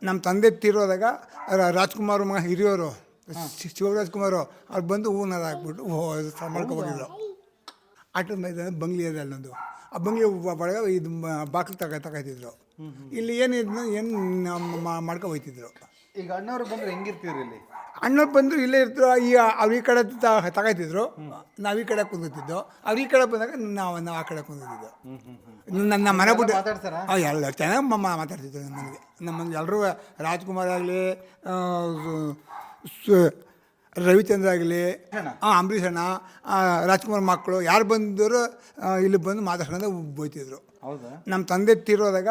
ನಮ್ಮ ತಂದೆ ತೀರೋದಾಗ ರಾಜ್ಕುಮಾರ್ ಮಗ ಹಿರಿಯೋರು ಶಿವರಾಜ್ಕುಮಾರು ಅವ್ರು ಬಂದು ಹೂವನ್ನ ಹಾಕ್ಬಿಟ್ಟು ಮಾಡ್ಕೊಬೋಗಿದ್ರು. ಆಟದ ಮೈದಾನ ಬಂಗ್ಲಿ ಇದೆ ಅಲ್ಲೊಂದು. ಆ ಬಂಗ್ಲಿ ಒಳಗೆ ಇದು ಬಾಕ್ಲು ತಗೋತಿದ್ರು. ಇಲ್ಲಿ ಏನು ಮಾಡ್ಕೊ ಹೋಗ್ತಿದ್ರು. ಈಗ ಅಣ್ಣವ್ರು ಬಂದ್ರೆ ಹೆಂಗಿರ್ತಿದ್ರು ಇಲ್ಲಿ? ಅಣ್ಣವ್ರು ಬಂದರು ಇಲ್ಲೇ ಇರ್ತಾರೆ. ಈಗ ಅವ್ರು ಈ ಕಡೆ ತಗೋತಿದ್ರು, ನಾವು ಈ ಕಡೆ ಕುಂದಿದ್ದು. ಅವ್ರು ಈ ಕಡೆ ಬಂದಾಗ ನಾವು ಆ ಕಡೆ ಕುಂದಿದ್ದು. ನನ್ನ ಮನೆ ಬಿಟ್ಟು ಎಲ್ಲ ಚೆನ್ನಾಗಿ ಮಾತಾಡ್ತಿದ್ರು. ನಮ್ಮನೆಗೆ ಎಲ್ಲರೂ ರಾಜ್ಕುಮಾರ್ ಆಗಲಿ, ರವಿಚಂದ್ರ ಆಗಲಿ, ಅಂಬರೀಷ್ ಅಣ್ಣ, ರಾಜ್ಕುಮಾರ್ ಮಕ್ಕಳು ಯಾರು ಬಂದರು ಇಲ್ಲಿ ಬಂದು ಮಾತಾಡ್ಕೊಂಡು ಹೋಗ್ತಿದ್ರು. ನಮ್ಮ ತಂದೆ ತೀರೋದಾಗ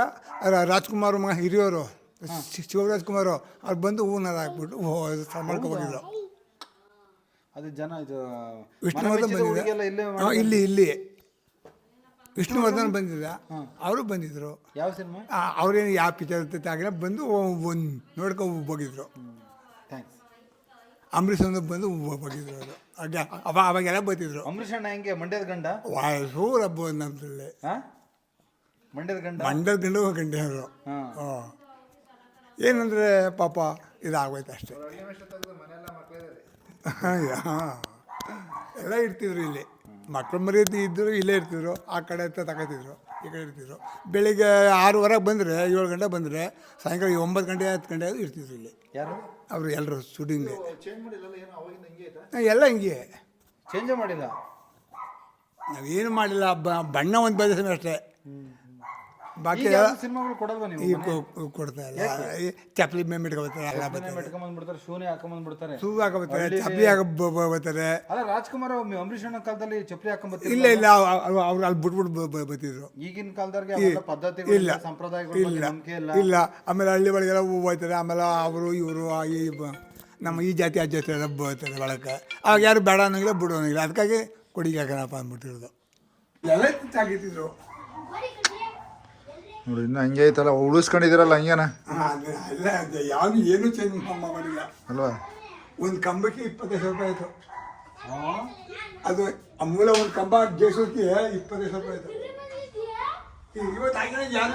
ರಾಜ್ಕುಮಾರ್ ಮಗ ಹಿರಿಯೋರು ಶಿವರಾಜ್ಕುಮಾರು ಅವ್ರು ಬಂದು ಹೂವನ್ನ ಹಾಕ್ಬಿಟ್ಟು ಮಾಡ್ಕೊಬೋಗಿದ್ರು. ಅದು ಜನ ಇದು ವಿಷ್ಣುವರ್ಧನ್ ಬಂದಿದ್ದ ಇಲ್ಲಿ ವಿಷ್ಣುವರ್ಧನ್ ಬಂದಿದ್ದ, ಅವರು ಬಂದಿದ್ರು. ಯಾವ ಸಿನಿಮಾ? ಅವ್ರೇನು ಯಾವ ಪಿಕ್ಚರ್ ಆಗಿಲ್ಲ, ಬಂದು ನೋಡ್ಕೊ ಹೋಗಿದ್ರು. ಅಂಬರೀಷ್ ಒಂದು ಬಂದು ಹೋಗಿದ್ರು. ಅವರು ಅವಾಗೆಲ್ಲ ಬರ್ತಿದ್ರು. ಅಂಬರೀಷ್ ಅಣ್ಣ ಹೆಂಗೆ ಮಂಡ್ಯದ ಗಂಡ? ಸೂರ ಹಬ್ಬ ನಮ್ಮದ್ರಲ್ಲಿ ಮಂಡ್ಯದ ಗಂಡ ಗಂಡೆ ಅವರು. ಏನಂದರೆ ಪಾಪ ಇದಾಗೋಯ್ತು ಅಷ್ಟೇ. ಎಲ್ಲ ಇರ್ತಿದ್ರು ಇಲ್ಲಿ. ಮಕ್ಕಳು ಮರ್ಯಾದೆ ಇದ್ದರು ಇಲ್ಲೇ ಇರ್ತಿದ್ರು. ಆ ಕಡೆ ತಗೋತಿದ್ರು, ಈ ಕಡೆ ಇರ್ತಿದ್ರು. ಬೆಳಿಗ್ಗೆ 6:15 ಬಂದರೆ 7 ಗಂಟೆ ಬಂದರೆ ಸಾಯಂಕಾಲ 9 ಗಂಟೆ 10 ಗಂಟೆ ಇರ್ತಿದ್ರು ಇಲ್ಲಿ. ಯಾರು ಅವರು ಎಲ್ಲರೂ ಶೂಟಿಂಗ್ಗೆ ಎಲ್ಲ ಹಿಂಗೆ ಚೇಂಜ್ ಮಾಡಿಲ್ಲ. ನಾವೇನು ಮಾಡಿಲ್ಲ, ಬಣ್ಣ ಒಂದು ಬದಲಿಸಿ ಅಷ್ಟೇ. ಬಾಕಿ ಸಿನಿಮಾಗಳು ಕೊಡಲ್ವಾ ನೀವು? ಕೊಡ್ತಾ ಇಲ್ಲ. ಚಪ್ಪಲಿ ಮೆಟ್ಕೊಳ್ತಾರೆ, ಶೂನೇ ಹಾಕೊಂಡ್ಬಿಡ್ತಾರೆ, ಶೂ ಹಾಕೋತಾರೆ, ಚಪ್ಪಲಿ ಹಾಕೋತಾರೆ. ಅಲ್ಲ ರಾಜ್ಕುಮಾರ್ ಅಂಬರೀಷ್ ಅಣ್ಣ ಕಾಲದಲ್ಲಿ ಚಪ್ಪಲಿ ಹಾಕೊಂಡ್ಬರ್ತಾರೆ. ಇಲ್ಲ ಇಲ್ಲ, ಅವ್ರು ಅಲ್ಲಿ ಬಿಟ್ಬಿಟ್ಟು ಬರ್ತಿದ್ರು. ಈಗಿನ ಕಾಲದವ್ರಿಗೆ ಪದ್ಧತಿ ಇಲ್ಲ, ಸಂಪ್ರದಾಯಗಳು ಇಲ್ಲ. ಆಮೇಲೆ ಹಳ್ಳಿ ಒಳಗೆಲ್ಲ ಹೋಗ್ತಾರೆ. ಆಮೇಲೆ ಅವರು ಇವರು ನಮ್ಮ ಈ ಜಾತಿ ಆ ಜಾತಿ ಎಲ್ಲ ಬರ್ತಾರೆ ಒಳಕ್ಕೆ. ಅವಾಗ ಯಾರು ಬೇಡ ಅನ್ನೋಂಗಿಲ್ಲ, ಬಿಡು ಅನ್ನೋಂಗಿಲ್ಲ. ಅದಕ್ಕಾಗಿ ಕೊಡಿಗೆ ಹಾಕೋಣಪ್ಪ ಅಂದ್ಬಿಟ್ಟಿರೋದು. ಎಲ್ಲ ತಾಗಿತಿದ್ರು ನೋಡಿ. ಇನ್ನು ಹಂಗೆ ಐತಲ್ಲ, ಉಳಿಸ್ಕೊಂಡಿದ್ದೀರಲ್ಲ ಹಂಗೇನ? ಅಲ್ಲ, ಯಾವುದು ಏನೂ ಚೇಂಜ್ ಮಾಡಿಲ್ಲ ಅಲ್ವಾ? ಒಂದು ಕಂಬಕ್ಕೆ 25,000 ರೂಪಾಯಿ ಆಯಿತು. ಅದು ಮೂಲ ಒಂದು ಕಂಬ ಜೇಸೋಕ್ಕೆ 25,000 ರೂಪಾಯಿ ಆಯಿತು. ಇವತ್ತು ಯಾರು